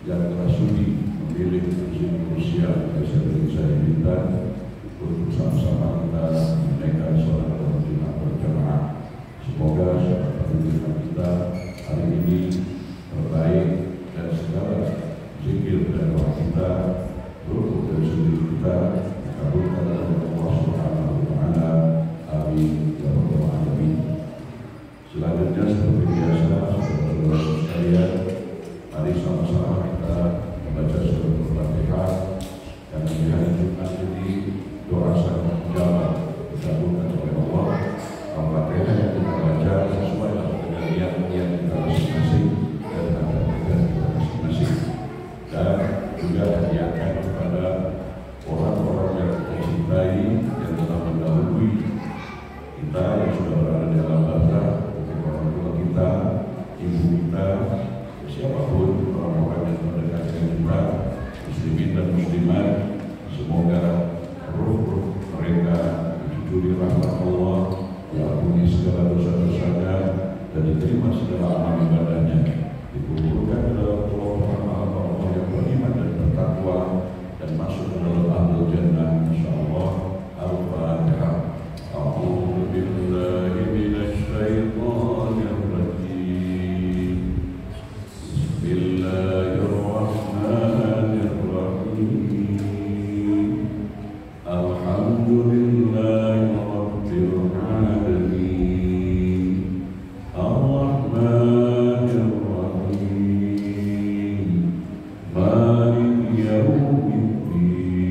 yang telah sudi memilih kursi yang saya minta untuk sama-sama kita menaikkan sholat Jumat berjamaah. Semoga sholat Jumat kita hari ini terbaik dan segala zikir dan doa kita, berukut dari sendiri kita dikabulkan oleh Allah Subhanahu wa Ta'ala. Amin ya rabbal alamin. Selanjutnya seperti biasa, saudara-saudara sekalian, mari sama-sama kita membaca surat Al-Fatihah yang di hari Jumat ini doa sangat menjawab dikabulkan oleh Allah. Al-Fatihah yang kita baca sesuai dengan niat-niat kita masing-masing dan adat-adat kita masing-masing, dan juga hadiahkan kepada orang-orang yang kita cintai yang telah mendahului kita, yang sudah berada di alam barzakh, orang tua kita, ibu kita, siapapun orang-orang yang mendekati kita, muslimin dan muslimat. Semoga ruh-ruh mereka dicuri rahmat Allah, diampuni segala dosa-dosanya, dan diterima segala amal ibadahnya, dikumpulkan dalam kelompok hamba Allah yang beriman dan bertakwa, dan masuk ke dalam ahlul jannah insyaallah. Al-Fatihah. A'udzu billahi minasy syaithanir rajim. Bismillahirrahmanirrahim. Alhamdulillahi rabbil alamin. Ar-Rahmanir Rahim. Maliki yaumiddin.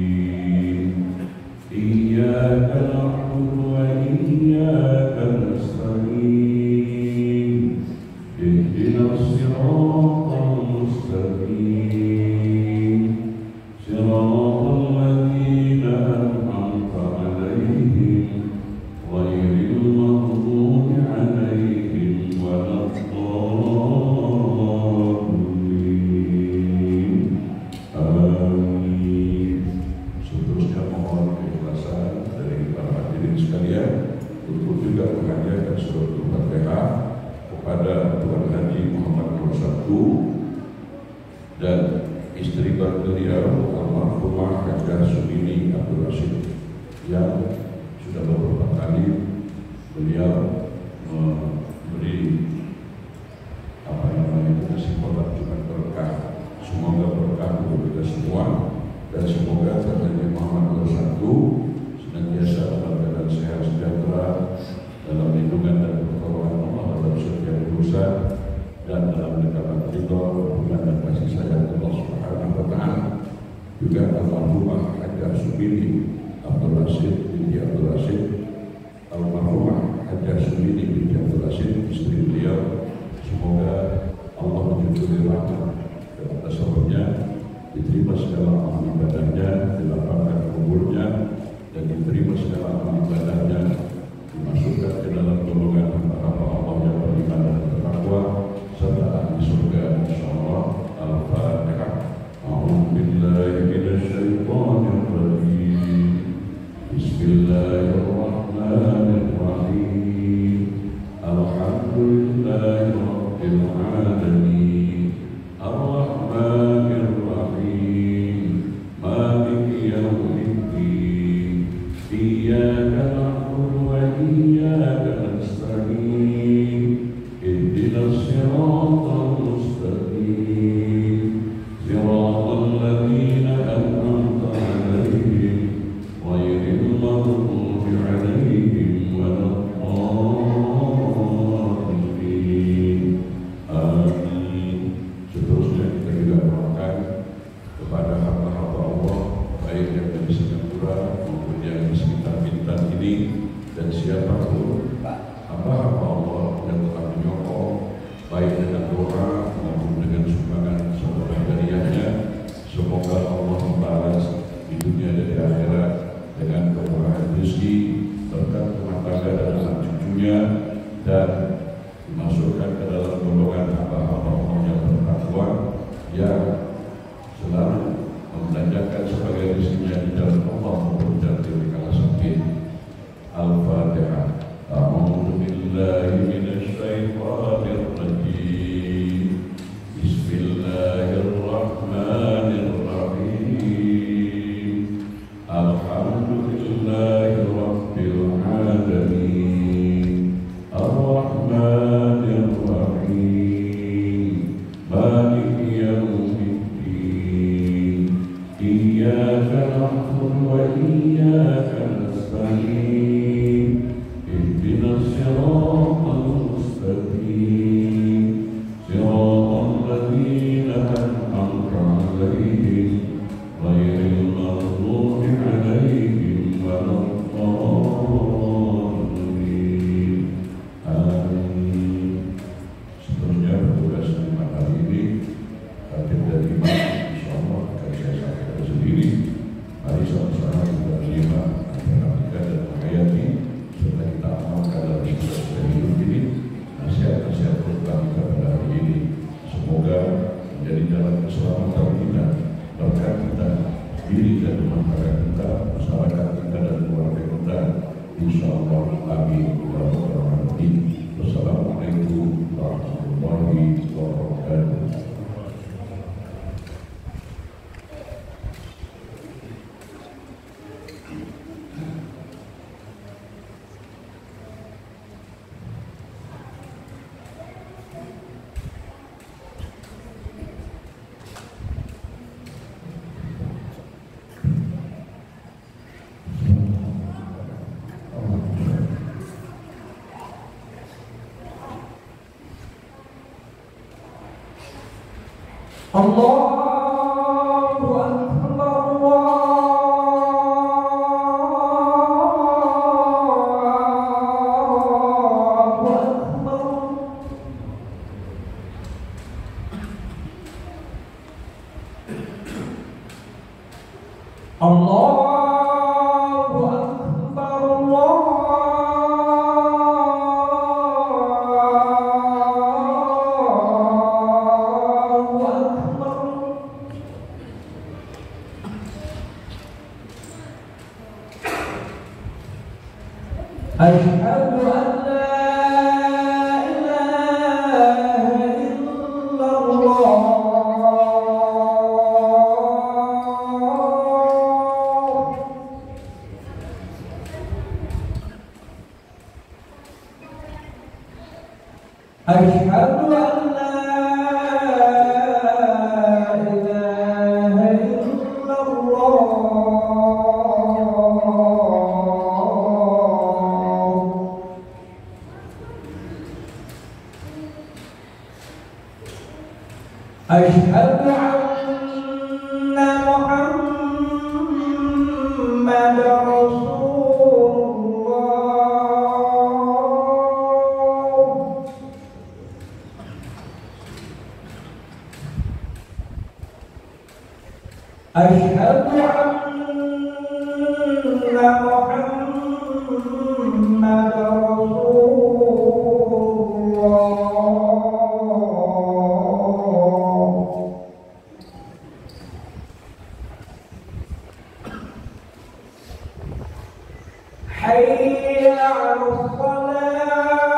Iyyaka na'budu wa iyyaka nasta'in. Ihdinas siratal mustaqim. Siratal ladzina an'amta 'alaihim ghairil maghdubi 'alaihim waladdallin. Amin. Seterusnya mohon keikhlasan dari para hadirin sekalian untuk juga menghadiahkan surat Al-Fatihah kepada Tuan Haji Muhammad Nur Sabtu dan istri beliau almarhumah Hajjah Sumini Abdul Rashid, yang sudah beberapa kali beliau memberi kasih kotak Jumat berkah. Semoga berkah untuk kita semua, dan semoga Tuan Haji Muhammad Nur Sabtu senantiasa dalam keadaan sehat sejahtera, dalam lindungan dan pertolongan Allah dalam setiap urusan, dan dalam dekatan ridho, hubungan dan kasih sayang Allah Subhanahu wa Ta'ala. Juga almarhumah Hajjah Sumini Abdul Rashid binti Abdul Rashid, almarhumah Hajjah Sumini binti Abdul Rashid, istri beliau, semoga Allah menjunjung rahmat dan atas sababnya diterima segala amal ibadahnya, dilapangkan kuburnya, dan diterima segala amal ibadahnya, dimasukkan ke dalam golongan hamba-hamba Allah yang beriman dan bertakwa, serta ahli surga insyaallah. Al-Fatihah. A'udzu billahi minasy syaithanir rajim. Bismillahirrahmanirrahim. Alhamdulillahi rabbil alamin. Ar-Rahmanir Rahim. Maliki yaumiddin. Iyyaka na'budu wa iyyaka nasta'in. Ihdinas siratal mustaqim. Siratal ladzina an'amta 'alaihim ghairil maghdubi 'alaihim waladdallin. Amin. Seterusnya kita juga doakan kepada hamba-hamba Allah, baik yang di Singapura maupun yang di sekitar Bintan ini, dan siapapun hamba-hamba Allah yang telah menyokong baik dengan doa maupun dengan sumbangan sedekah jariyahnya. Semoga Allah membalas di dunia dan di akhirat dengan kemurahan rezeki, berkat rumah tangga dan anak cucunya, dan dimasukkan ke dalam golongan hamba-hamba Allah yang bertakwa, yang selalu membelanjakan sebagai rezekinya di jalan Allah maupun di kala sakit. Al-Fatihah. A'udzu billahi minasy syaithanir rajim. Bismillahirrahmanirrahim. keselamatan kita, berkat kita, diri dan masyarakat kita, masyarakat kita dan keluarga kita. Insyaallah amin. Wassalamualaikum warahmatullahi wabarakatuh. Allahu Akbar, Allahu Akbar. Allahu Akbar, Asyhadu an la ilaha illallah. Asyhadu an la ilaha illallah. Asyhadu anna Muhammadar Rasulullah. Asyhadu anna Muhammadar Rasulullah. Hayya 'alas salat.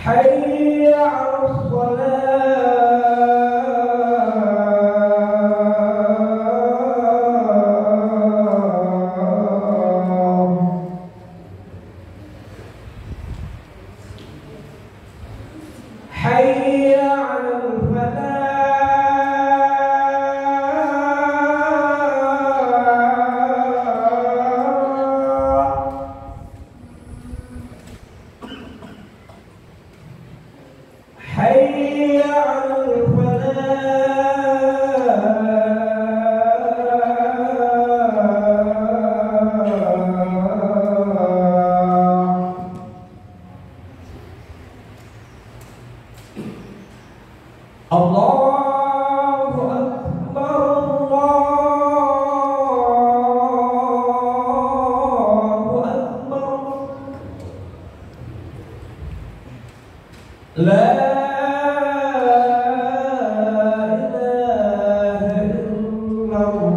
Hayya 'alas salat. Hayya 'alal falah. Hayya 'alal falah. Allahu Akbar, Allahu Akbar. La ilaha illallah.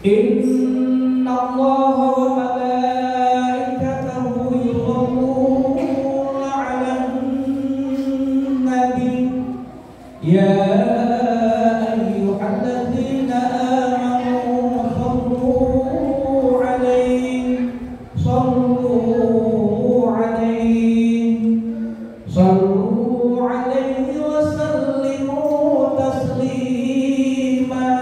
إن الله وملائكته يصلون على النبي يا أيها الذين آمنوا صلوا عليه وسلموا تسليما.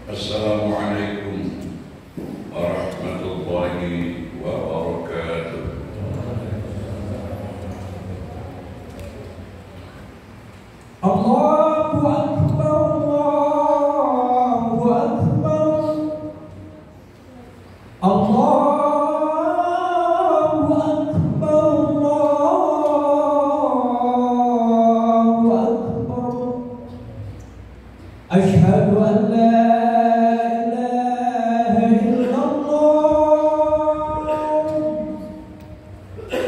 Assalamualaikum warahmatullahi wabarakatuh. Allahu Akbar, Allahu Akbar, Allahu Akbar, Allahu Akbar. Asyhadu an la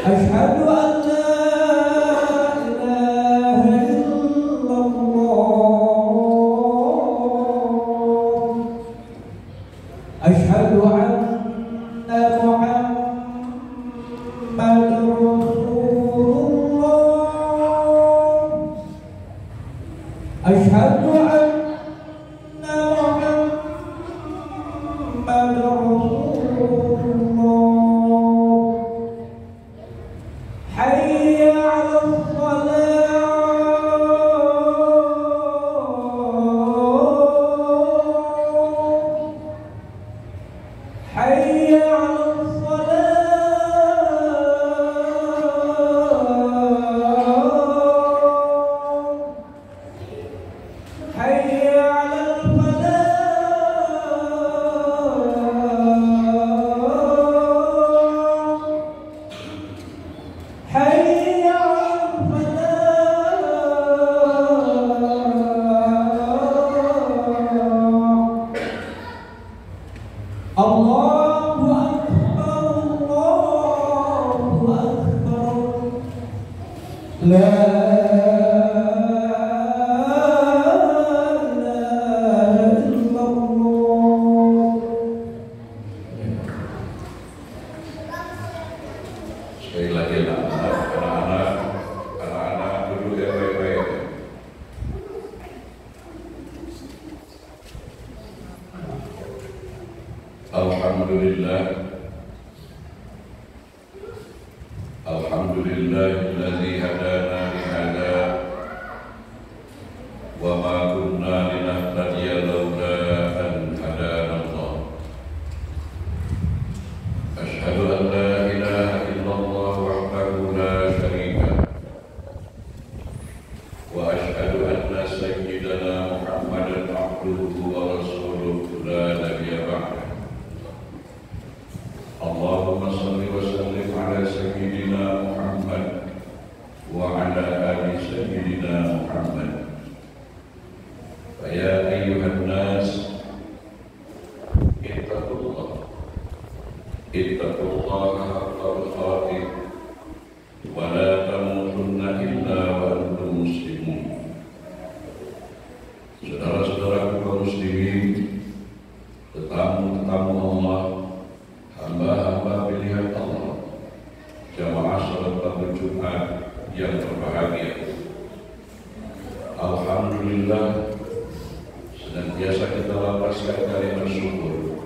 أشهد أن لا إله إلا الله أشهد أن محمد رسول الله أشهد أن محمد رسول الله حي على الصلاة حي على الصلاة حي على الفلاح حي على الفلاح. الله أكبر، الله أكبر، لا إله إلا الله. Sekali lagi anak-anak duduk yang baik-baik. Alhamdulillah, alhamdulillahilladzi hadana li hada wa ma kunna linahtadiya laula an hadana Allah. Asyhadu an la ilaha illallah wahdahu la syarika lah wa asyhadu anna sayyidana Muhammadan abduhu wa rasuluhu la nabiyya ba'dah. Allahumma salli wa sallim ala sayyidina Muhammad wa ala ali sayyidina Muhammad. Ya ayyuhan nas ittaqullaha haqqa tuqatih wa la tamutunna illa wa antum muslimun. Saudara-saudaraku kaum muslimin, tetamu-tetamu Allah, hamba-hamba pilihan Allah, jamaah salat pada Jumat yang berbahagia. Alhamdulillah, senantiasa kita lapaskan kalimat syukur,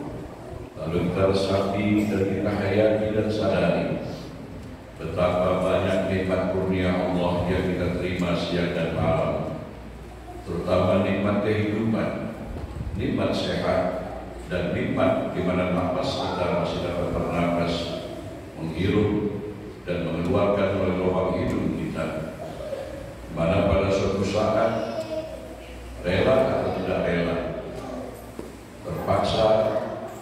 lalu kita resapi dan kita hayati dan sadari betapa banyak nikmat kurnia Allah yang kita terima siang dan malam, terutama nikmat kehidupan, nikmat sehat, dan nikmat di mana nafas kita masih dapat bernapas, menghirup dan mengeluarkan melalui lubang hidung kita. Mana pada suatu saat rela atau tidak rela, terpaksa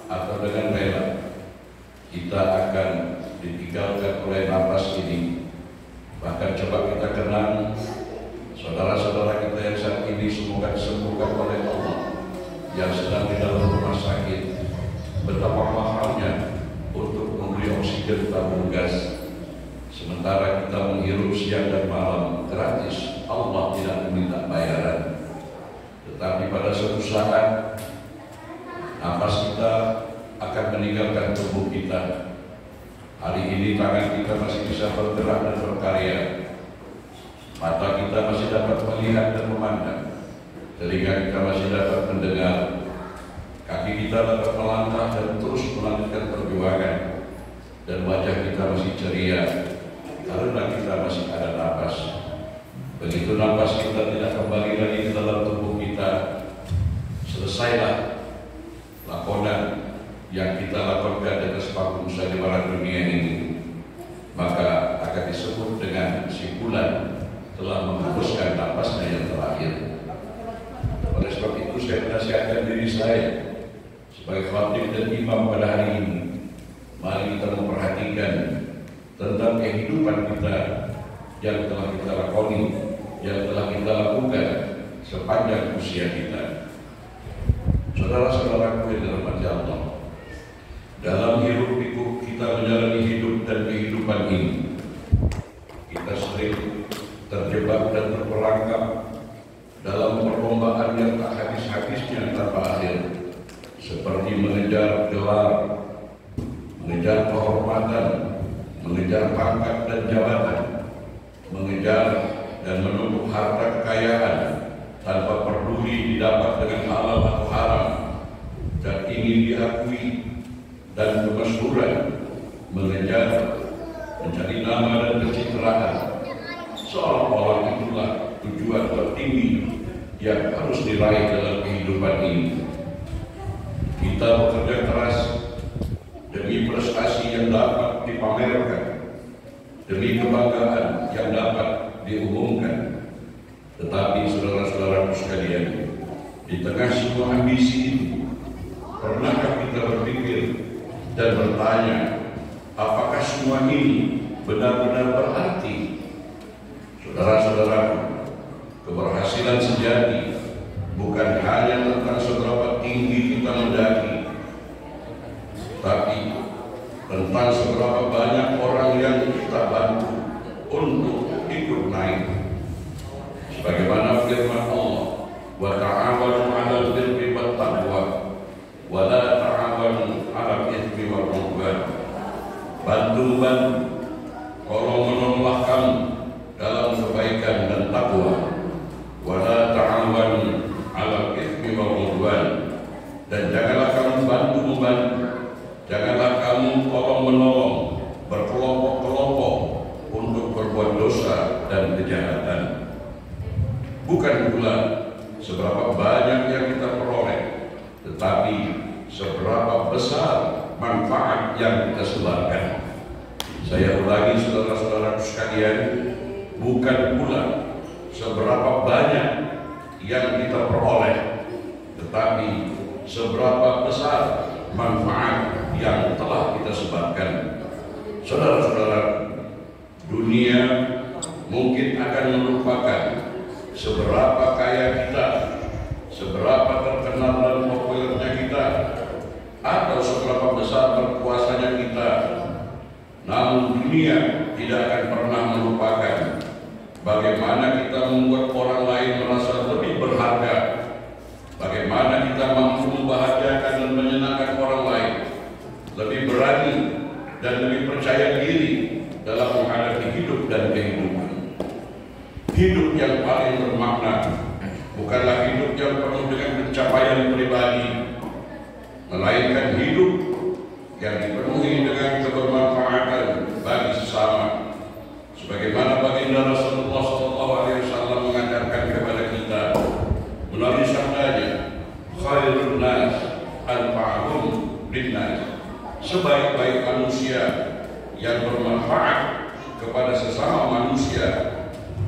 atau dengan rela, kita akan ditinggalkan oleh nafas ini. Bahkan coba kita kenang saudara-saudara kita yang saat ini semoga disembuhkan oleh Allah, yang sedang di dalam rumah sakit. Betapa mahalnya untuk memberi oksigen tabung gas, sementara kita menghirup siang dan malam gratis. Allah tidak meminta bayaran. Tetapi pada suatu saat nafas kita akan meninggalkan tubuh kita. Hari ini tangan kita masih bisa bergerak dan berkarya, mata kita masih dapat melihat dan memandang, telinga kita masih dapat mendengar, kaki kita dapat melangkah dan terus melanjutkan perjuangan, dan wajah kita masih ceria karena kita masih ada nafas. Begitu nafas kita tidak kembali lagi ke dalam tubuh kita, selesailah lakonan yang kita lakukan di atas panggung sandiwara dunia ini, maka akan disebut dengan simpulan telah menghembuskan napasnya yang terakhir. Oleh sebab itu saya menasihatkan diri saya sebagai khatib dan imam pada hari ini, mari kita memperhatikan tentang kehidupan kita yang telah kita lakoni, yang telah kita lakukan sepanjang usia kita. Saudara-saudaraku yang dirahmati Allah, dalam hiruk pikuk kita menjalani hidup dan kehidupan ini, kita sering terjebak dan terperangkap dalam perlombaan yang tak habis-habisnya tanpa akhir, seperti mengejar gelar, mengejar kehormatan, mengejar pangkat dan jabatan, mengejar dan menumpuk harta kekayaan tanpa peduli didapat dengan halal atau haram, dan ingin diakui dan kemasyhuran, mengejar mencari nama dan pencitraan, seolah-olah itulah tujuan tertinggi yang harus diraih dalam kehidupan ini. Kita bekerja keras demi prestasi yang dapat dipamerkan, demi kebanggaan yang dapat diumumkan. Tetapi saudara-saudaraku sekalian, di tengah semua ambisi itu, pernahkah kita berpikir dan bertanya, apakah semua ini benar-benar berarti? Saudara-saudaraku, keberhasilan sejati bukan hanya tentang seberapa tinggi kita mendaki, tapi tentang seberapa banyak orang yang kita bantu untuk ikut naik. Sebagaimana firman Allah, wa ta'awanu 'alal birri wat taqwa wa la ta'awanu 'alal itsmi wal 'udwan. Bantu-bantu, tolong-menolonglah kamu dalam kebaikan dan takwa. Wa la ta'awanu 'alal itsmi wal 'udwan. Dan janganlah kamu bantu-membantu, janganlah kamu tolong-menolong, berkelompok-kelompok untuk berbuat dosa dan kejahatan. Bukan pula seberapa banyak yang kita peroleh, tetapi seberapa besar manfaat yang kita sebarkan. Saya ulangi saudara-saudaraku sekalian, bukan pula seberapa banyak yang kita peroleh, tetapi seberapa besar manfaat yang telah kita sebarkan. Saudara-saudara, dunia mungkin akan melupakan seberapa kaya kita, seberapa terkenal dan populernya kita, atau seberapa besar berkuasanya kita. Namun dunia tidak akan pernah melupakan bagaimana kita membuat orang lain merasa lebih berharga, bagaimana kita mampu membahagiakan dan menyenangkan orang lain, lebih berani dan lebih percaya diri dalam menghadapi hidup dan kehidupan. Hidup yang paling bermakna bukanlah hidup yang penuh dengan pencapaian pribadi, melainkan hidup yang dipenuhi dengan kebermanfaatan bagi sesama. Sebagaimana baginda Rasulullah SAW mengajarkan kepada kita melalui sabdanya, khairun nas anfa'uhum linnas. Sebaik-baik manusia yang bermanfaat kepada sesama manusia,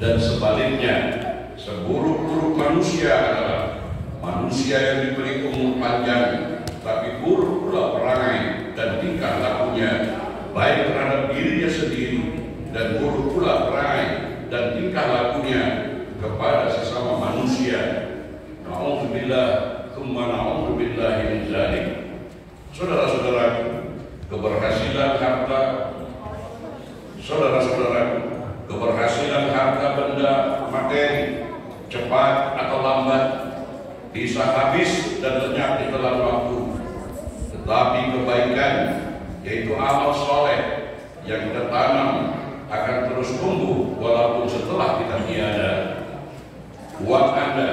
dan sebaliknya seburuk-buruk manusia adalah manusia yang diberi umur panjang tapi buruk pula perangai dan tingkah lakunya, baik terhadap dirinya sendiri dan buruk pula perangai dan tingkah lakunya kepada sesama manusia. Na'udzubillah tsumma na'udzubillahi min dzalik. Saudara-saudara, keberhasilan harta, keberhasilan harta benda materi cepat atau lambat bisa habis dan lenyap di dalam waktu. Tetapi kebaikan, yaitu amal soleh yang kita tanam, akan terus tumbuh walaupun setelah kita tiada. Uang Anda,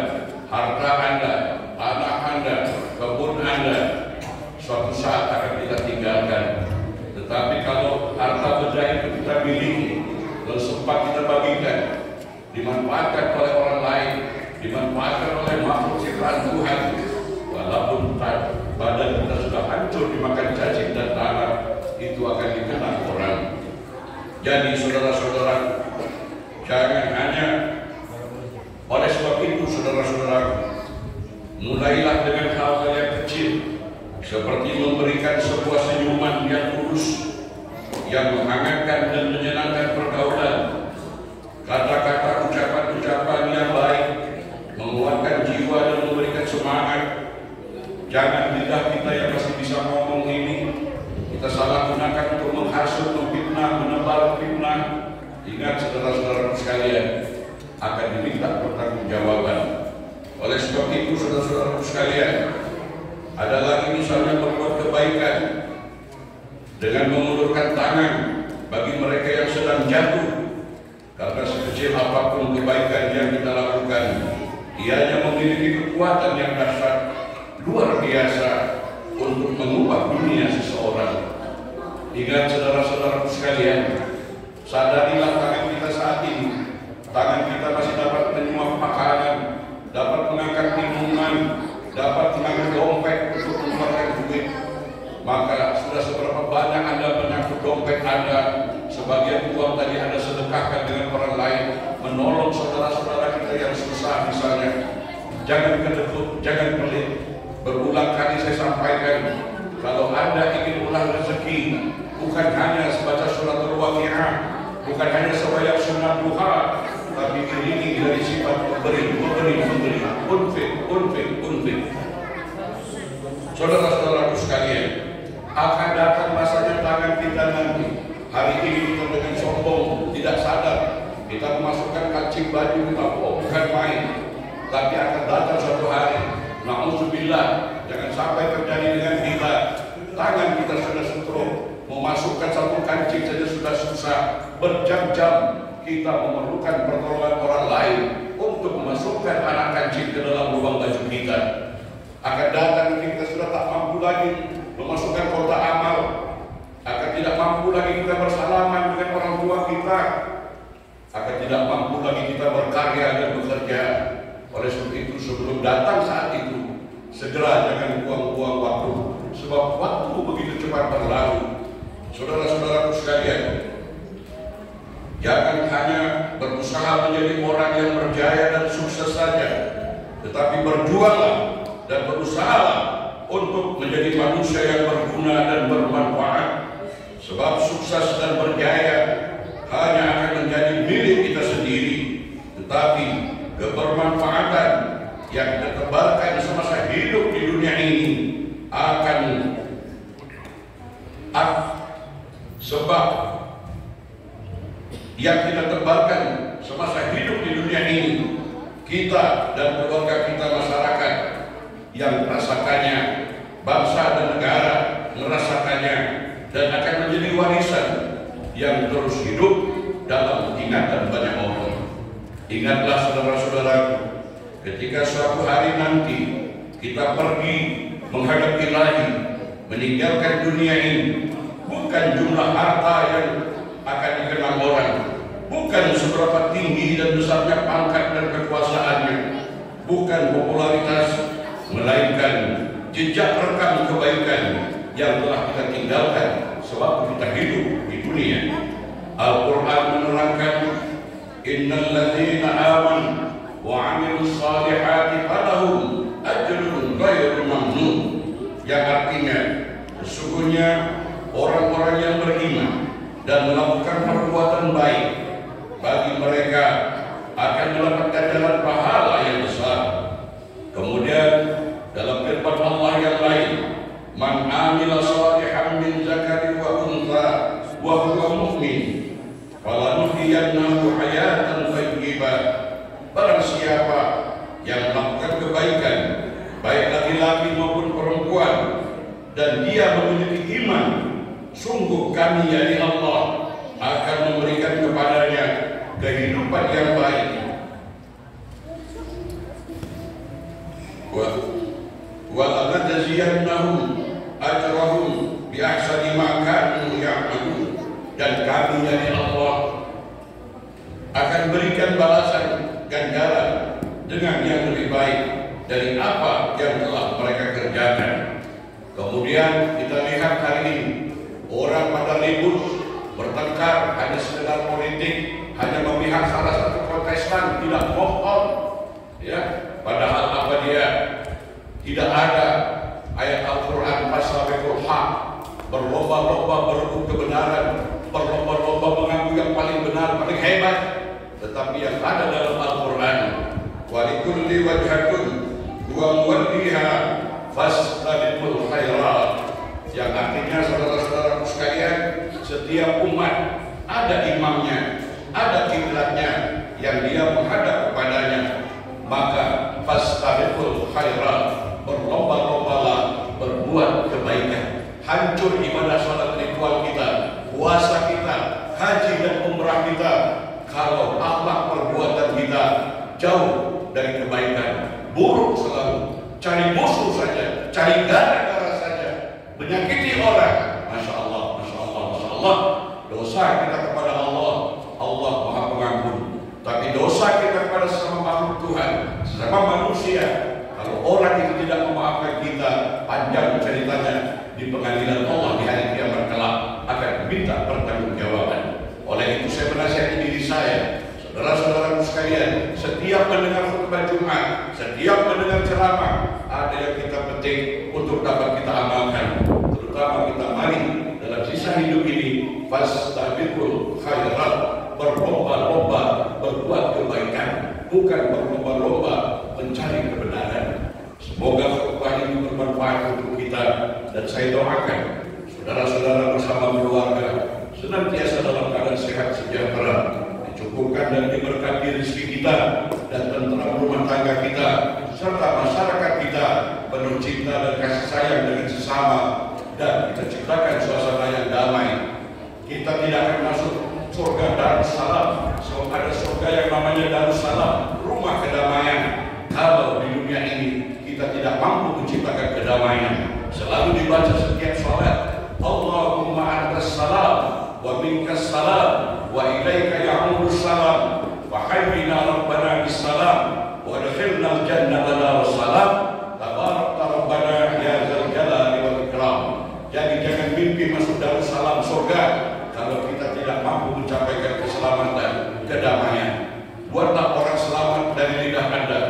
harta Anda, tanah Anda, kebun Anda suatu saat akan kita tinggalkan. Tetapi kalau harta benda itu kita miliki, lalu sempat kita bagikan, dimanfaatkan oleh orang lain, dimanfaatkan oleh makhluk ciptaan Tuhan, walaupun badan kita sudah hancur dimakan cacing dan tanah, itu akan dikenang orang. Jadi saudara-saudara, jangan hanya oleh sebab itu saudara-saudara, mulailah dengan hal-hal yang kecil, seperti memberikan sebuah senyuman yang tulus, yang menghangatkan dan menyenangkan pergaulan, kata-kata ucapan-ucapan yang baik, menguatkan jiwa dan memberikan semangat. Jangan lidah kita yang masih bisa ngomong ini kita salah gunakan untuk menghasut, memfitnah, menebar fitnah. Ingat saudara-saudara sekalian, akan diminta pertanggungjawaban. Oleh sebab itu saudara-saudara sekalian, ada lagi misalnya berbuat kebaikan dengan mengulurkan tangan bagi mereka yang sedang jatuh. Karena sekecil apapun kebaikan yang kita lakukan, ianya memiliki kekuatan yang dahsyat, luar biasa untuk mengubah dunia seseorang. Ingat saudara-saudara sekalian, sadarilah tangan kita saat ini. Tangan kita masih dapat menyuap makanan, dapat mengangkat minuman, dapat mengambil dompet untuk mengeluarkan duit. Maka sudah seberapa banyak Anda menyangkut dompet Anda, sebagian uang tadi Anda sedekahkan dengan orang lain, menolong saudara-saudara kita yang susah misalnya. Jangan kedekut, jangan pelit. Berulang kali saya sampaikan, kalau Anda ingin ulang rezeki, bukan hanya sebaca surat Al-Waqi'ah, bukan hanya sebanyak sunat duha, tapi iringi dari sifat memberi, unfik. Saudara-saudaraku sekalian, akan datang masanya tangan kita nanti. Hari ini kita dengan sombong, tidak sadar, kita memasukkan kancing baju kita, bukan main. Tapi akan datang suatu hari, na'udzubillah, jangan sampai terjadi dengan kita. Tangan kita sudah stroke, memasukkan satu kancing saja sudah susah. Berjam-jam kita memerlukan pertolongan orang lain untuk memasukkan anak kancing ke dalam lubang baju kita. Akan datang kita sudah tak mampu lagi memasukkan kotak amal, akan tidak mampu lagi kita bersalaman dengan orang tua kita, akan tidak mampu lagi kita berkarya dan bekerja. Oleh sebab itu sebelum datang saat itu, segera jangan buang-buang waktu, sebab waktu begitu cepat berlalu. Saudara-saudaraku sekalian, jangan hanya berusaha menjadi orang yang berjaya dan sukses saja, tetapi berjuanglah dan berusahalah untuk menjadi manusia yang berguna dan bermanfaat. Sebab sukses dan berjaya hanya akan menjadi milik kita sendiri, tetapi kebermanfaatan yang kita tebarkan semasa hidup di dunia ini akan sebab yang kita tebarkan semasa hidup di dunia ini, kita dan keluarga kita, masyarakat yang merasakannya, bangsa dan negara merasakannya, dan akan menjadi warisan yang terus hidup dalam ingatan banyak orang. Ingatlah saudara-saudaraku, ketika suatu hari nanti kita pergi menghadap Ilahi, meninggalkan dunia ini, bukan jumlah harta yang akan dikenang orang, bukan seberapa tinggi dan besarnya pangkat dan kekuasaannya, bukan popularitas, melainkan jejak rekam kebaikan yang telah kita tinggalkan sewaktu kita hidup di dunia. Al-Quran menerangkan, innal ladzina amanu wa 'amilus shalihati falahum ajrun ghairu mamnun, yang artinya sesungguhnya orang-orang yang beriman dan melakukan perbuatan baik, bagi mereka akan mendapatkan jalan pahala yang besar. Kemudian dalam firman Allah yang lain, man amila shalihan min zakarin wa untha wa huwa mu'min falanuhyiyannahu hayatan thayyibah. Barang siapa yang melakukan kebaikan, baik laki-laki maupun perempuan, dan dia memiliki iman, sungguh kami, yakni Allah, akan memberikan kepadanya kehidupan yang baik. Wa lanajziyannahum ajrahum bi ahsani ma kanu ya'malun, dan kami, yakni Allah, akan berikan balasan ganjaran dengan yang lebih baik dari apa yang telah mereka kerjakan. Kemudian kita lihat hari ini orang pada ribut, bertengkar hanya sekedar politik, hanya memihak salah satu kontestan, tidak bohong, ya. Padahal apa dia? Tidak ada ayat Al-Quran fastabiqul haq, berlomba-lomba berebut kebenaran, berlomba-lomba mengaku yang paling benar, paling hebat. Tetapi yang ada dalam Al-Quran, wa likulli wajhatun wa muwalliha fastabiqul khairat, yang artinya saudara-saudaraku sekalian, setiap umat ada imamnya, ada kiblatnya yang dia menghadap kepadanya. Maka fastabiqul khairat, berlomba-lombalah berbuat kebaikan. Hancur ibadah salat ritual kita, puasa kita, haji dan umrah kita, kalau akhlak perbuatan kita jauh dari kebaikan, buruk selalu, cari musuh saja, cari gara-gara saja, menyakiti orang. Masya Allah, Masya Allah, Masya Allah. Dosa kita kepada Allah, Allah Maha Pengampun. Tapi dosa kita kepada sesama makhluk Tuhan, sesama manusia, kalau orang itu tidak memaafkan kita, panjang ceritanya di pengadilan Allah di hari kiamat kelak akan minta pertanggungjawaban. Oleh itu saya menasihati diri saya, saudara-saudaraku sekalian, setiap mendengar khutbah Jumat, setiap mendengar ceramah, ada yang kita petik untuk dapat kita amalkan. Terutama kita mari dalam sisa hidup ini fastabiqul khairat, berlomba-lomba berbuat kebaikan, bukan berlomba-lomba mencari kebenaran. Semoga khutbah ini bermanfaat untuk kita, dan saya doakan saudara-saudara bersama keluarga senantiasa dalam keadaan sehat sejahtera, dicukupkan dan diberkati rezeki kita dan tentram rumah tangga kita, serta masyarakat kita penuh cinta dan kasih sayang dengan sesama, dan kita ciptakan suasana yang damai. Kita tidak akan masuk surga Darussalam, sebab ada surga yang namanya Darussalam, rumah kedamaian, kalau di dunia ini kita tidak mampu menciptakan kedamaian. Selalu dibaca setiap salat, Allahumma antas salam wa minkas salam wa ilaika ya'udus salam wa hayyina rabbana bis salam wa adkhilna al-jannata darussalam tabarakta rabbana ya dzal jalali wal ikram. Jadi jangan mimpi masuk Darussalam surga kalau kita tidak mampu mencapaikan keselamatan, kedamaian. Buatlah orang selamat dari lidah Anda,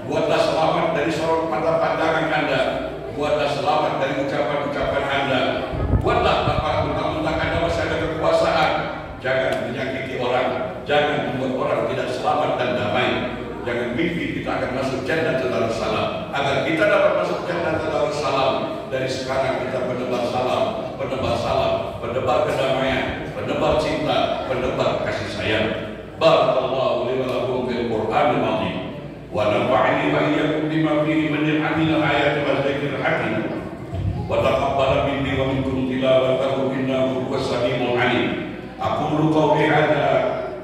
buatlah selamat dari sorot mata pandangan Anda, buatlah selamat dari ucapan-ucapan Anda, buatlah apa mentang-mentang Anda masih ada kekuasaan. Jangan menyakiti orang, jangan membuat orang tidak selamat dan damai. Jangan mimpi kita akan masuk Jannatul Darussalam. Agar kita dapat masuk Jannatul Darussalam, dari sekarang kita penebar salam, penebar salam, penebar kedamaian, penebar cinta, penebar kasih sayang. Barakallahu li wa lakum fil Qur'anil azim. Wa nafa'ani wa iyyakum bima fihi min al-ayati wa dzikril hakim. Wa taqabbal minni wa minkum tilawatahu innahu huwas samiul alim. Aqulu qawli hadza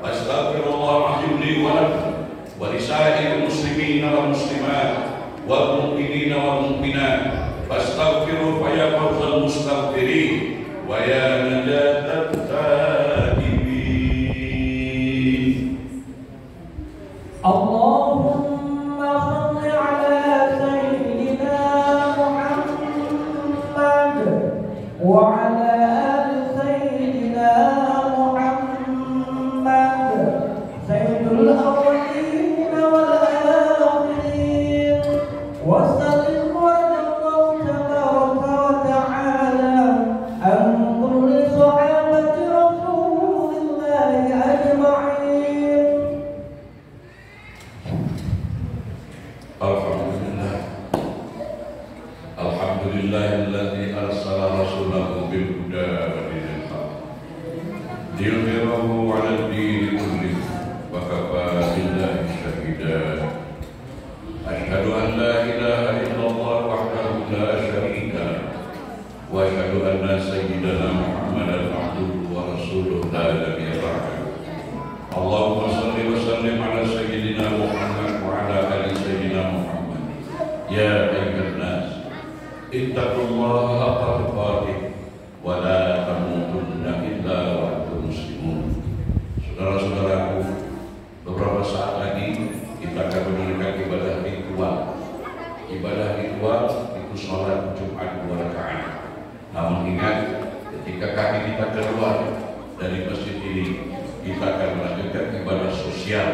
wa astaghfirullah li wa lakum wa lisa'iril muslimina wal muslimat wal mu'minina wal mu'minat fastaghfiru fa ya fawzal mustaghfirin wa ya najatat taibin. Allahumma salli ala sayyidina Muhammad وعلى آل سيدنا محمد سيد الأولين والآخرين وسلم رضي الله تبارك وتعالى عن كل صحابة رسول الله أجمعين. Alhamdulillahilladzi arsala rasulahu bil huda wa dinil haq liyudhhirahu 'alad dini kullih wa kafaa billahi shahida. Asyhadu an la ilaha illallah wahdahu la syarika lahu wa asyhadu anna sayyidana Muhammadan abduhu wa rasuluhu la nabiyya ba'dahu. Allahumma shalli wa sallim ala sayyidina Muhammad wa ala ali sayyidina Muhammad. Ya ayyuhan nas ittaqullaha haqqa tuqatih wa la tamutunna illa wa antum muslimun. Saudara-saudaraku, beberapa saat lagi kita akan menunaikan ibadah ritual. Ibadah ritual itu sholat Jumat 2 rakaat. Namun ingat, ketika kaki kita keluar dari masjid ini, kita akan melanjutkan ibadah sosial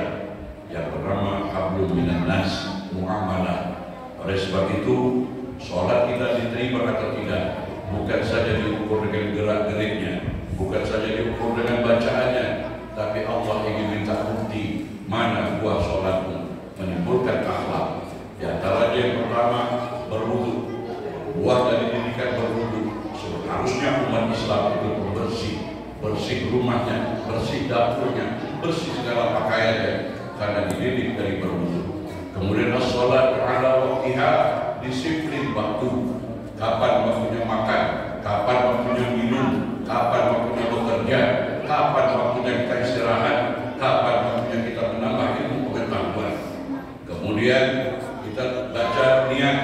yang bernama hablum minan nas, muamalah. Oleh sebab itu, sholat kita diterima atau tidak bukan saja diukur dengan gerak-geriknya, bukan saja diukur dengan bacaannya, tapi Allah ingin minta bukti mana buah sholatmu menimbulkan akhlak. Di antaranya yang pertama, berwudu. Buah dari didikan berwudu. Seharusnya umat Islam itu bersih, bersih rumahnya, bersih dapurnya, bersih segala pakaiannya, karena dididik dari berwudu. Kemudian sholat ala waqtiha, disiplin waktu, kapan waktunya makan, kapan waktunya minum, kapan waktunya bekerja, kapan waktunya kita istirahat, kapan waktunya kita menambah ilmu pengetahuan. Kemudian kita baca niat,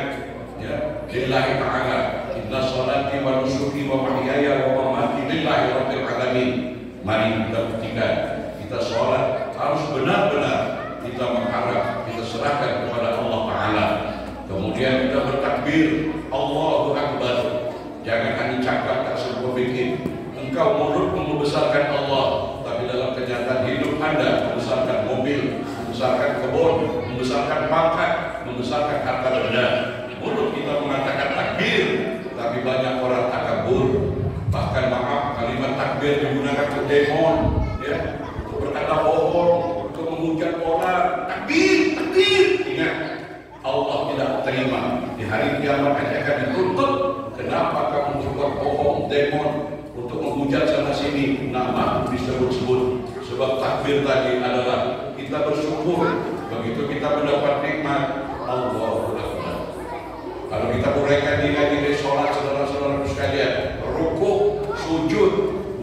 ya, lillahi ta'ala, inna sholati wa nusuki wa mahyaya wa mamati lillahi rabbil alamin. Mari kita buktikan, kita sholat harus benar-benar kita mengharap, kita serahkan kepada Allah Ta'ala. Kemudian kita bertakbir, Allahu Akbar. Jangan hanya cakap tak semua bikin. Engkau mulutmu membesarkan Allah, tapi dalam kenyataan hidup Anda membesarkan mobil, membesarkan kebun, membesarkan pangkat, membesarkan harta benda. Mulut kita mengatakan takbir, tapi banyak orang takabur. Bahkan maaf, kalimat takbir digunakan untuk demon, ya, untuk berkata bohong, untuk menghujat orang. Takbir, takbir. Ingat, Allah tidak terima. Di hari kiamat akan dituntut. Kenapa kamu berbuat bohong, demon, untuk menghujat sana sini, nama disebut-sebut. Sebab takbir tadi adalah kita bersyukur. Begitu kita mendapat nikmat, Allahu Akbar. Kalau kita uraikan nilai-nilai sholat, saudara-saudara sekalian, rukuk, sujud,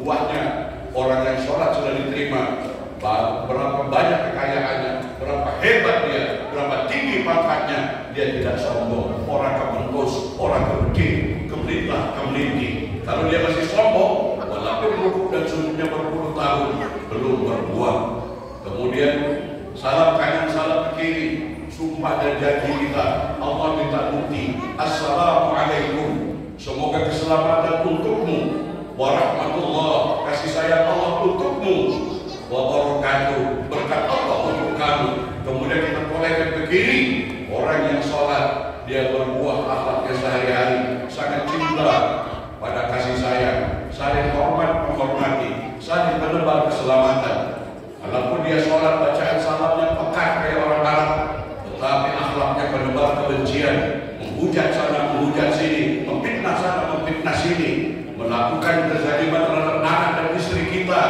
buahnya orang yang sholat sudah diterima. Berapa banyak kekayaannya, berapa hebat dia, berapa tinggi pangkatnya, dia tidak sombong. Orang kementus, orang kebegin, kemelintah, kemelinti. Kalau dia masih sombong, walaupun rukuk dan sujudnya berpuluh tahun, belum berbuah. Kemudian salam kanan, salam kiri, sumpah dan janji kita. Allah minta bukti. Assalamualaikum, semoga keselamatan untukmu, warahmatullah, kasih sayang Allah untukmu, wabarakatuh, berkat Allah untuk kamu. Kemudian kita bolehkan ke kiri. Orang yang sholat, dia berbuah akhlaknya sehari-hari, sangat cinta pada kasih sayang, saling hormat menghormati, saling menebar keselamatan. Walaupun dia sholat bacaan salamnya pekat kayak orang Arab, tetapi akhlaknya menebar kebencian, menghujat sana, menghujat sini, memfitnah sana, memfitnah sini, melakukan kezaliman terhadap anak dan istri kita.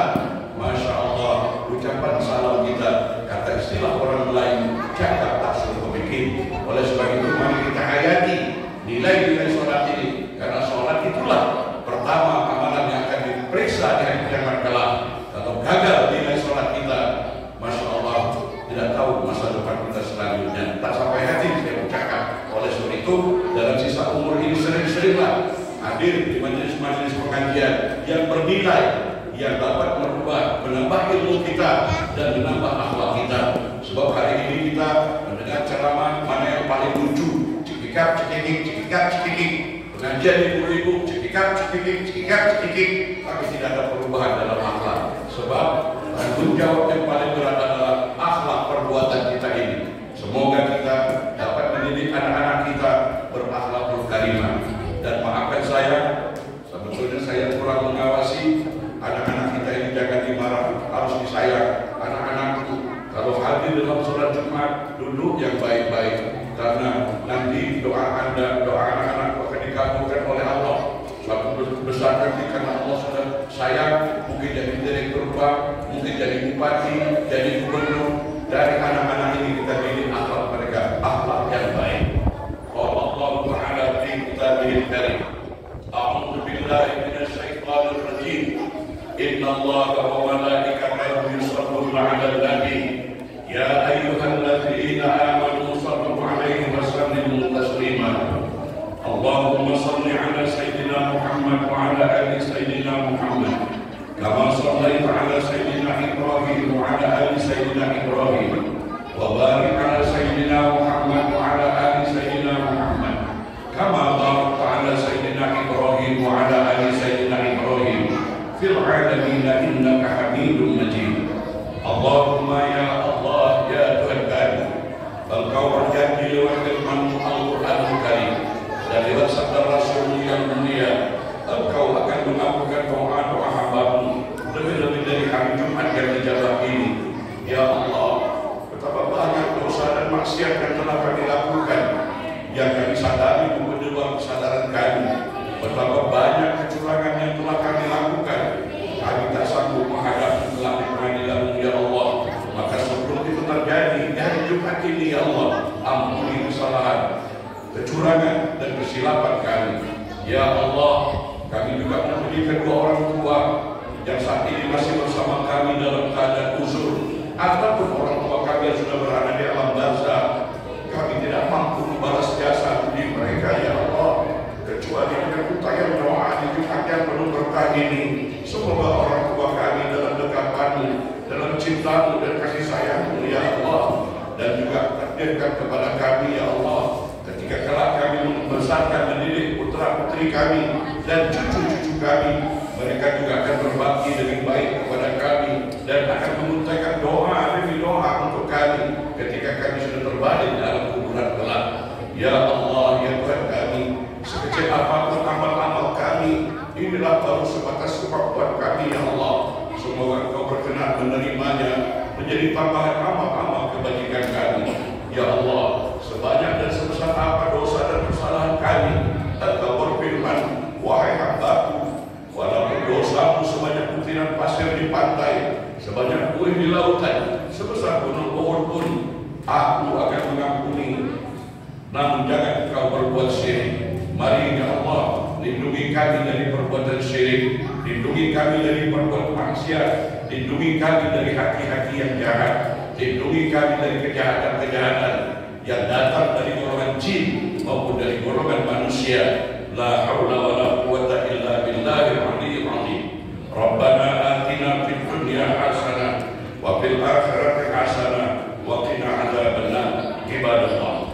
Masya Allah, ucapan salam kita, kata istilah orang Melayu, cakap tak suruh bikin. Oleh sebab itu mari kita hayati nilai-nilai sholat ini, karena sholat itulah pertama amalan yang akan diperiksa di hari kiamat kelak. Kalau gagal nilai sholat kita, Masya Allah, tidak tahu masa depan kita selanjutnya. Tak sampai hati saya ucapkan. Oleh sebab itu, dalam sisa umur ini sering-seringlah hadir di majelis-majelis pengajian yang bernilai, yang dapat merubah, menambah ilmu kita dan menambah akhlak kita. Sebab hari ini kita mendengar ceramah mana yang paling lucu, cikikap, cikikik, cikikap, cikikik. Pengajian ibu-ibu cekikak, tapi tidak ada perubahan dalam akhlak. Sebab tanggung jawab yang paling berat adalah akhlak perbuatan kita ini. Semoga kita dapat mendidik anak-anak kita berakhlakul karimah. Dan maafkan saya, sebetulnya saya kurang mengawasi anak-anak kita ini, jangan dimarah, harus disayang. Anak-anakku kalau hadir dalam sholat Jumat duduk yang baik-baik, karena nanti doa Anda, doa anak-anak akan dikabulkan oleh Allah. Suatu besar nanti karena Allah sudah sayang, mungkin jadi direktur bank, mungkin jadi bupati, jadi gubernur. Dari anak-anak ini kita didik akhlak mereka, akhlak yang baik. Allah Ta'ala fi kitabihil karim. A'udzu billahi minasyaitonir rajim. Inna Allaha wa malaikatahu yusholluna 'alan nabi. Ya ayyuhalladzina amanu shallu 'alaihi wa sallimu taslima. Allahumma shalli 'ala sayyidina Muhammad wa 'ala ali sayyidina Muhammad. Kama shallaita 'ala sayyidina Ibrahim wa 'ala ali sayyidina Ibrahim. Wa barik 'ala sayyidina Muhammad wa 'ala ali sayyidina Muhammad. Kama barakta 'ala sayyidina Ibrahim wa 'ala ali sayyidina Ibrahim fil 'alamin innaka Hamidum Majid. Allahumma ya Allah ya Tuhan kami, Engkau berjanji lewat firman-Mu Al-Qur'anul Karim dan lewat sabda Rasul yang mulia, Engkau akan mengabulkan doa-doa hamba-Mu lebih-lebih dari hari Jumat yang dijabah ini. Ya Allah, betapa banyak dosa dan maksiat yang telah kami lakukan, yang kami sadari maupun di luar kesadaran kami. Betapa banyak kecurangan yang telah kami lakukan. Kami tak sanggup menghadapi kelak di pengadilan-Mu ya Allah. Maka sebelum itu terjadi di hari Jumat ini ya Allah, ampuni kesalahan, kecurangan dan kesilapan kami. Ya Allah, kami juga mempunyai kedua orang tua yang saat ini masih bersama kami dalam keadaan uzur, ataupun orang tua kami yang sudah berada di alam barzah. Kami tidak mampu membalas jasa budi mereka ya Allah, kecuali dengan utayan doa di Jumat yang penuh berkah ini. Semoga orang tua kami dalam dekapan-Mu, dalam cinta-Mu dan kasih sayang-Mu ya Allah, dan juga takdirkan kepada kami ya Allah, ketika kelak kami membesarkan mendidik putra putri kami dan cucu-cucu kami, mereka juga akan berbakti dengan baik kepada kami dan akan menguntaikan doa demi doa untuk kami ketika kami sudah terbalik dalam kuburan kelak. Ya Allah ya Tuhan kami, sekecil apapun amal-amal kami, inilah baru sebatas kemampuan kami ya Allah. Semoga Engkau berkenan menerimanya menjadi tambahan amal-amal kebajikan kami. Ya Allah, sebanyak dan sebesar apa dosa dan kesalahan kami, Engkau berfirman, wahai hamba-Ku, walaupun dosamu sebanyak butiran pasir di pantai, sebanyak buih di lautan, sebesar gunung Uhud pun, Aku akan mengampuni. Namun jangan engkau berbuat syirik. Mari ya Allah, lindungi kami dari perbuatan syirik, lindungi kami dari perbuatan maksiat, lindungi kami dari hati-hati yang jahat, lindungi kami dari kejahatan-kejahatan yang datang dari golongan jin maupun dari golongan manusia. La haula wa la quwwata illa billahil aliyyil azim. Rabbana atina fid dunya hasanah wa fil akhirati hasanah wa qina adzabannar. Ibadallah,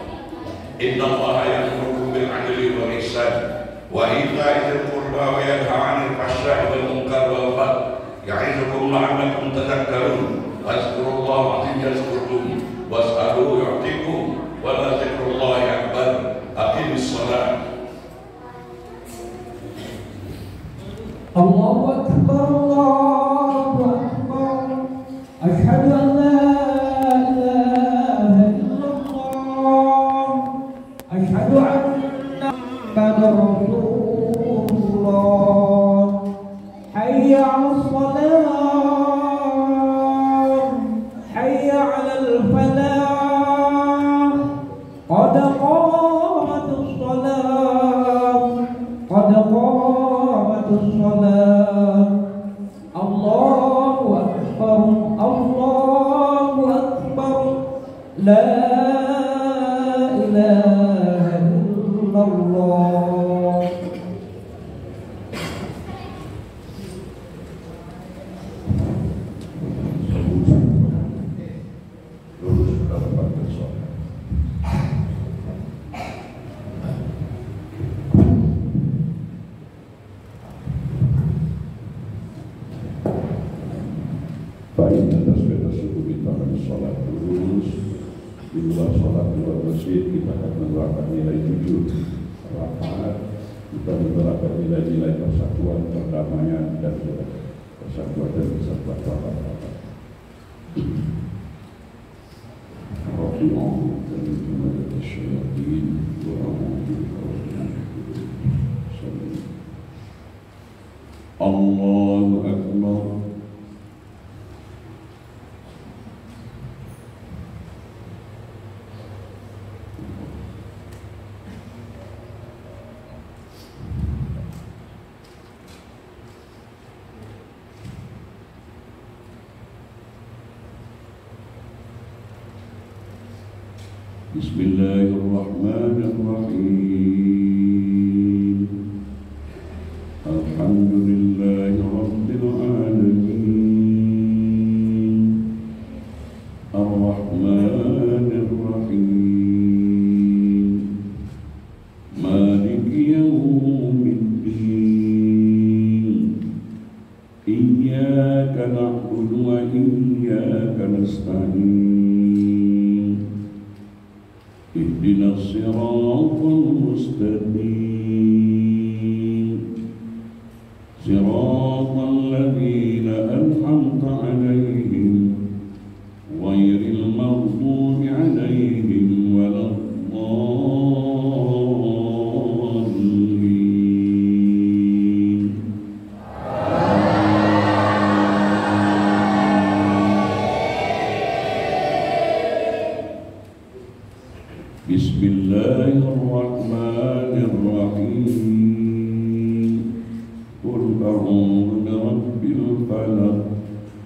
innallaha ya'muru bil 'adli wal ihsan wa ita'i dzil qurba wa yanha 'anil fahsya'i wal munkar wal baghi ya'idukum la'allakum tadhakkarun. Fazkurullaha yazkurkum was'aluhu yu'tikum wa la dzikrullahi akbar. Aqimis shalah. Allahu akbar, Allahu akbar. Asyhadu an la ilaha illallah. Asyhadu anna Muhammadar Rasulullah. Hayya 'alas shalah, hayya 'alal falah. Qad qamatus shalah, qad qamatus shalah. Allahu akbar, Allahu akbar. La ilaha illallah. Lurus ke depan ke sana. di atas beda suku kita akan sholat terus. Di luar sholat di luar masjid kita akan menerapkan nilai jujur, rapat. Kita menerapkan nilai-nilai persatuan, perdamaian dan persatuan dan kesatuan rapat-rapat. Rabbana dari jumlah syaitan Allahu Akbar. Bismillahirrahmanirrahim. Alhamdulillahi Rabbil Alamin. Ar-Rahmanir-Rahim. Maliki yawmiddin. Iyyaka na'budu wa iyyaka nasta'in. اهدنا الصراط المستقيم صراط الذين أنعمت عليهم غير المغضوب عليهم ولا الضالين. Bismillahirrahmanirrahim. Qul a'udzu birabbil falaq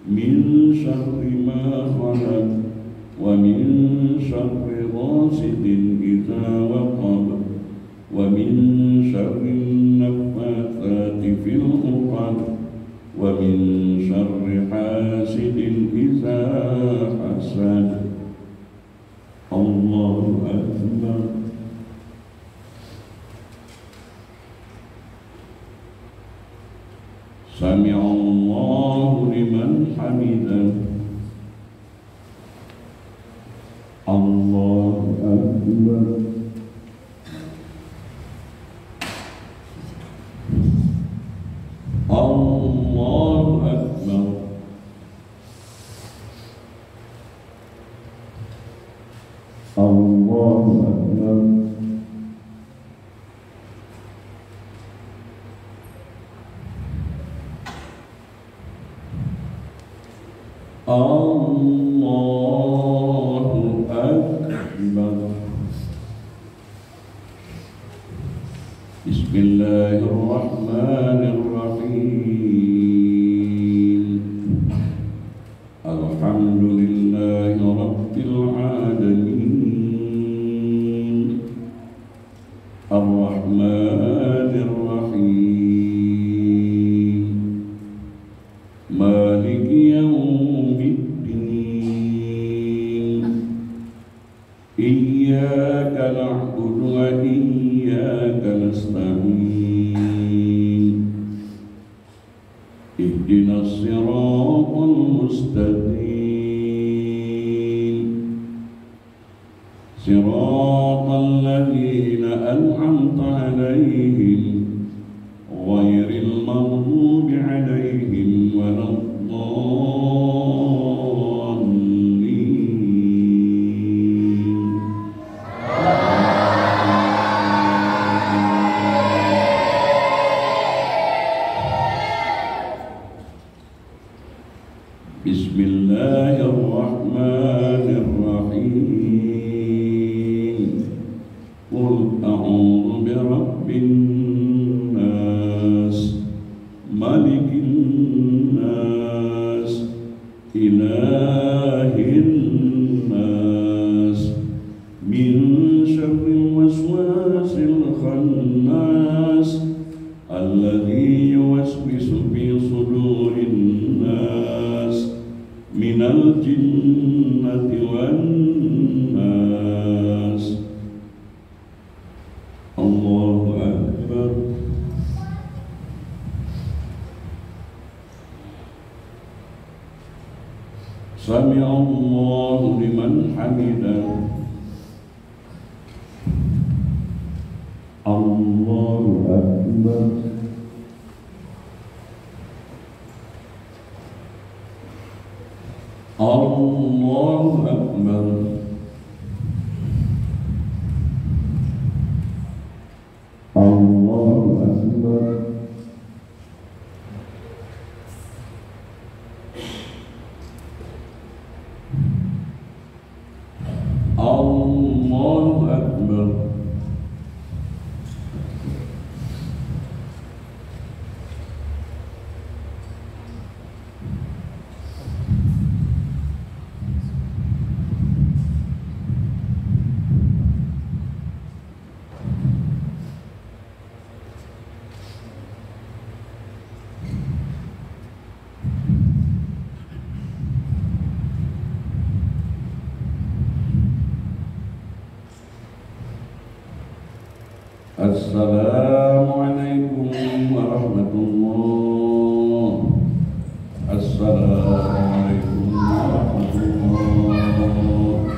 min syarri ma khalaq wa min syarri ghasidin idza waqab wa min syarri naffatsati fil 'uqad wa min syarri hasidin idza hasad. Allahu Akbar. Sami'allahu liman hamidah. Allahu Akbar. Allahu Akbar. Allahu Akbar. Allahu Akbar. Bismillahirrahmanirrahim. Alhamdulillahi Rabbil Alamin. Ar-Rahmanir-Rahim. Maliki yawmiddin. Iyyaka na'budu wa iyyaka nasta'in. Ihdinas siratal mustaqim. Siratal ladzina an'amta 'alaihim ghairil maghdubi 'alaihim waladdallin. Bismillahirrahmanirrahim. Qul a'udzu birabbin nas, malikin nas, ilahin nas, min syarril waswasil khannas, alladzi yuwaswisu fi sudurin nas, minal jinnati wan nas. Allahu Akbar. Sami Allahu liman hamidah. Allahu Akbar. Allahu Akbar. Allahu Akbar. Allahu Akbar. Assalamualaikum warahmatullahi wabarakatuh. Assalamualaikum warahmatullahi wabarakatuh.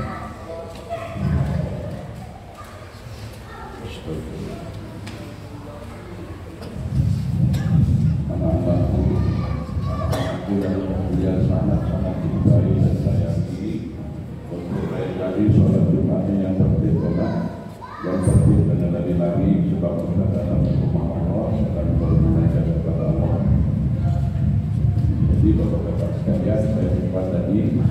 Anak-anakku yang mulia sangat-sangat dicintai dan sayangi, untuk menjadi sholat Jumatnya yang tertib yang tertib dan lari-lari sebab kita dalam rumah Allah sedang bermunajat kepada Allah. Jadi bapak-bapak sekalian, saya jumpa tadi,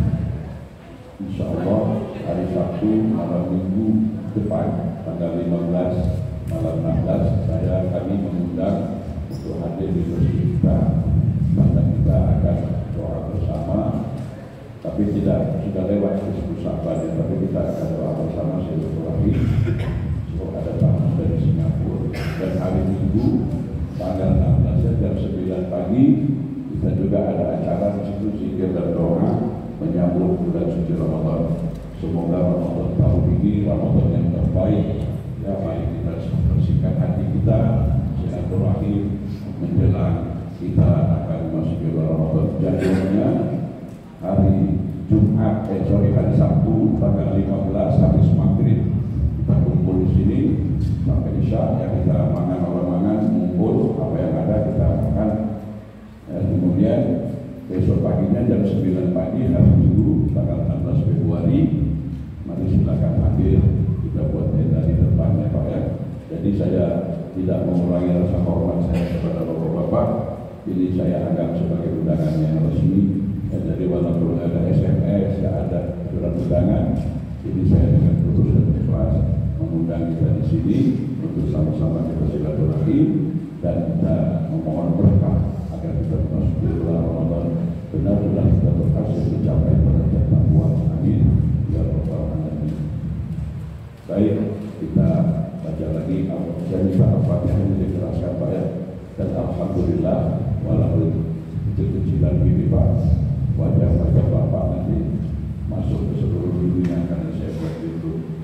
insya Allah hari Sabtu malam Minggu depan tanggal 15 malam 16 kami mengundang untuk hadir di masjid kita, karena kita akan doa bersama. Tapi tidak sudah lewat disebut sahabatnya, tapi kita akan doa bersama silaturahmi. Ada tamu dari Singapura, dan hari Minggu tanggal 16 jam 9 pagi kita juga ada acara di situ, zikir dan doa menyambut bulan suci Ramadan. Semoga Ramadan tahun ini Ramadan yang terbaik. Ya, mari kita bersihkan hati kita, silaturahmi menjelang kita akan masuk ke Ramadan. Jadwalnya hari Jumat, hari Sabtu tanggal 15 habis maghrib kita kumpul di sini sampai Isya, ya kita makan orang-mangan, ngumpul apa yang ada kita makan. Kemudian besok paginya jam 9 pagi hari Minggu tanggal 16 Februari, mari silakan hadir, kita buat tenda di depannya Pak ya. Jadi saya tidak mengurangi rasa hormat saya kepada bapak-bapak, ini saya anggap sebagai undangan yang resmi. Jadi walaupun ada SMS, ada surat undangan, ini saya dengan tulus dan ikhlas mengundang kita di sini untuk sama-sama kita silaturahmi dan kita memohon berkah agar kita masuk di bulan Ramadan benar-benar kita berhasil mencapai derajat takwa. Amin ya rabbal alamin. Baik, kita baca lagi. Saya minta Al-Fatihah yang dijelaskan Pak ya. Dan alhamdulillah walaupun kecil-kecilan ini Pak, wajah-wajah Bapak nanti masuk ke seluruh dunia karena saya buat itu.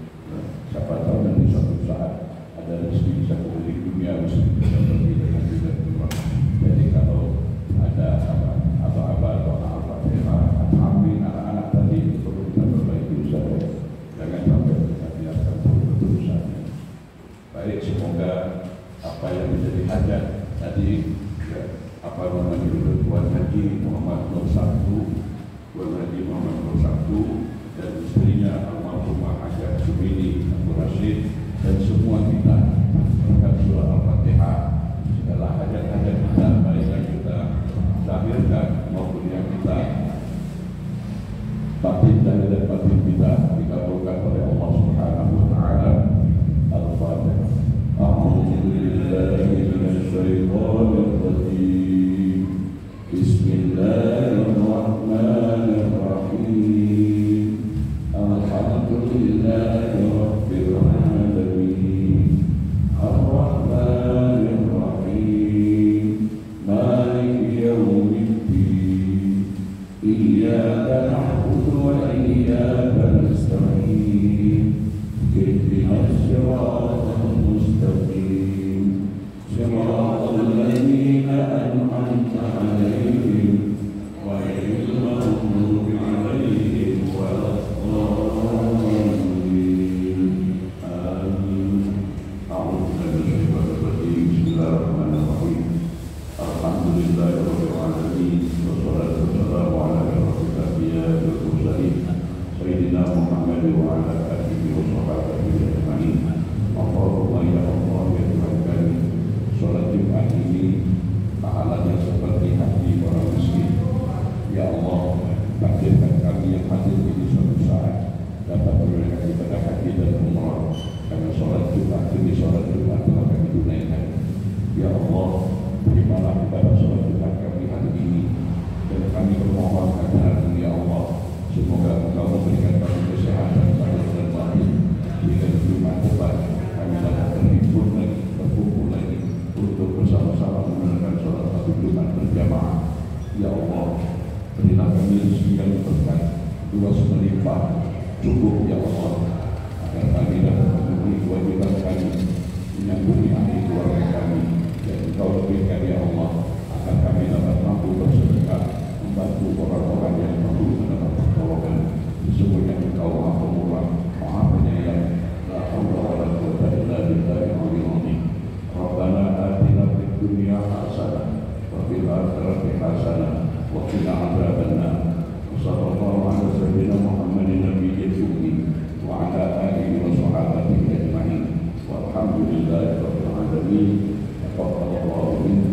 Siapa tahu nanti suatu saat ada rezeki bisa keliling dunia, bisa pergi dengan tidak keluar. Jadi kalau ada apa-apa Al-Fatihah, amin, anak-anak tadi perlu kita perbaiki usaha. Jangan sampai kita biarkan berusaha. Baik, semoga apa yang menjadi hajat tadi, ya, apa namanya Tuan Haji Muhammad Nur Sabtu, Tuan Haji Muhammad Nur Sabtu dan istrinya almarhumah Hajat Sumini Abdul Rashid dan semua kita berkat surah Al-Fatihah segala hajat-hajat kita, baik yang kita zahirkan maupun yang kita batin dan batin kita dikabulkan oleh Allah Subhanahu wa taala. Al-Fatihah. A'udzubillahi minasyaitonir rajim. Bismillahirrahmanirrahim. Alhamdulillahi rabbil alamin. Ar-Rahmanir Rahim. Maliki yaumiddin. Iyyaka na'budu wa iyyaka nasta'in. Ihdinas siratal mustaqim. Siratal ladzina Alhamdulillahirabbil alamin. Wassalatu wassalamu ala asyrofil anbiya'i wal mursalin sayyidina Muhammad wa ala alihi wa sahbihi ajma'in. Allahumma ya Allah ya Tuhan kami, salat Jumat ini pahalanya seperti hati orang miskin. Ya Allah, takdirkan kami yang hadir ini suatu saat dapat menunaikan ibadah haji dan umrah, karena salat Jumat ini salat Jumat telah kami tunaikan. Ya Allah, terimalah ibadah salat Jumat kami hari ini, dan kami bermohon agar ya Allah, semoga Engkau memberikan kami kesehatan lahir dan batin, sehingga di Jumat depan kami dapat berhimpun lagi, berkumpul lagi untuk bersama-sama menunaikan salat Jumat berjamaah. Ya Allah, berilah kami rezeki yang berkah, luas melimpah, cukup ya Allah, agar kami dapat memenuhi kewajiban kami, menyambungi ahli keluarga kami, dan Engkau lebihkan ya Allah, agar kami dapat mampu bersedekah, membantu orang-orang yang mampu mendapat pertolongan. Sesungguhnya Engkau Maha Pemurah, Maha Penyayang. La haula wala quwwata illa billahil aliyyil azim. Rabbana atina fid dunya hasanah wa fil akhirati hasanah wa qina adzabannar. Sallallahu ala sayyidina Muhammadin nabiyil ummi wa ala alihi wa sahbihi ajma'in. Walhamdulillahi rabbil alamin. Taqabbalallahu minna